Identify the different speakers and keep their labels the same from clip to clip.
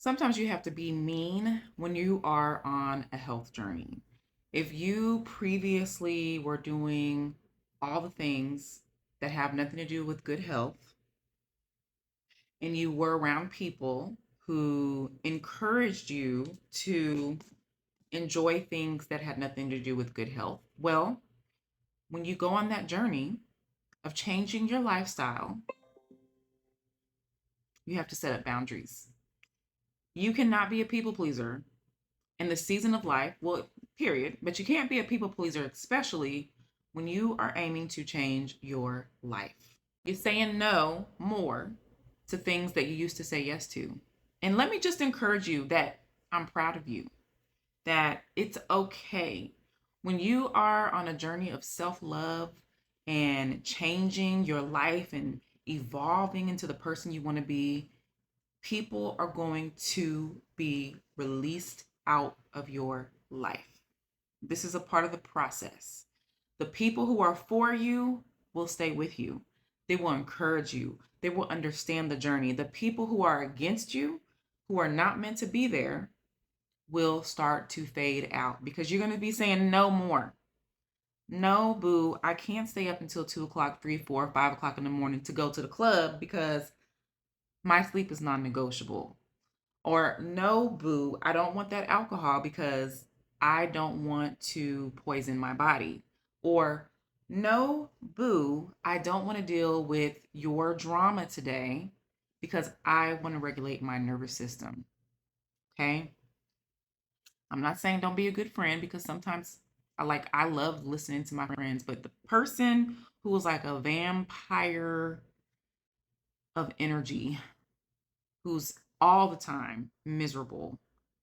Speaker 1: Sometimes you have to be mean when you are on a health journey. If you previously were doing all the things that have nothing to do with good health, and you were around people who encouraged you to enjoy things that had nothing to do with good health, well, when you go on that journey of changing your lifestyle, you have to set up boundaries. You cannot be a people pleaser in the season of life, well, period, but you can't be a people pleaser, especially when you are aiming to change your life. You're saying no more to things that you used to say yes to. And let me just encourage you that I'm proud of you, that it's okay when you are on a journey of self love and changing your life and evolving into the person you want to be. People are going to be released out of your life. This is a part of the process. The people who are for you will stay with you. They will encourage you. They will understand the journey. The people who are against you, who are not meant to be there, will start to fade out because you're going to be saying no more. No, boo, I can't stay up until 2 o'clock, 3, 4, 5 o'clock in the morning to go to the club because my sleep is non negotiable. Or no, boo, I don't want that alcohol because I don't want to poison my body. Or no, boo, I don't want to deal with your drama today because I want to regulate my nervous system. Okay? I'm not saying don't be a good friend because sometimes I love listening to my friends, but the person who is like a vampire of energy, who's all the time miserable,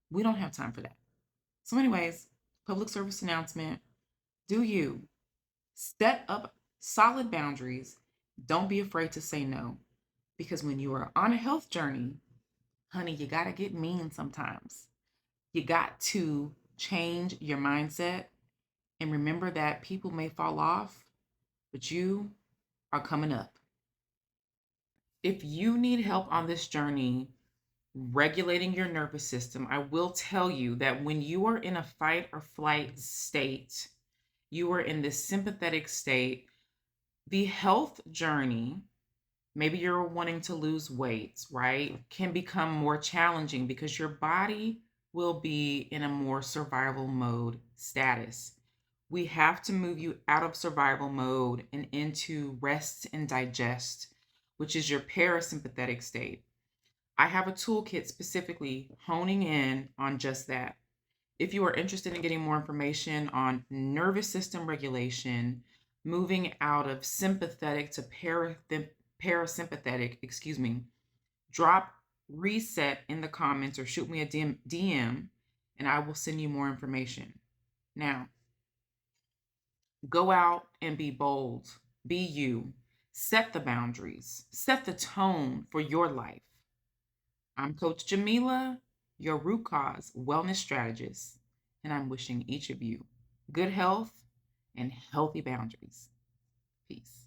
Speaker 1: we don't have time for that. So, anyways, public service announcement, do you set up solid boundaries? Don't be afraid to say no. Because when you are on a health journey, honey, you got to get mean sometimes. You got to change your mindset and remember that people may fall off, but you are coming up. If you need help on this journey, regulating your nervous system, I will tell you that when you are in a fight or flight state, you are in this sympathetic state, the health journey, maybe you're wanting to lose weight, right, can become more challenging because your body will be in a more survival mode status. We have to move you out of survival mode and into rest and digest, which is your parasympathetic state. I have a toolkit specifically honing in on just that. If you are interested in getting more information on nervous system regulation, moving out of sympathetic to parasympathetic, drop reset in the comments or shoot me a DM and I will send you more information. Now, go out and be bold, be you, set the boundaries, set the tone for your life. I'm Coach Jamila, your root cause wellness strategist, and I'm wishing each of you good health and healthy boundaries. Peace.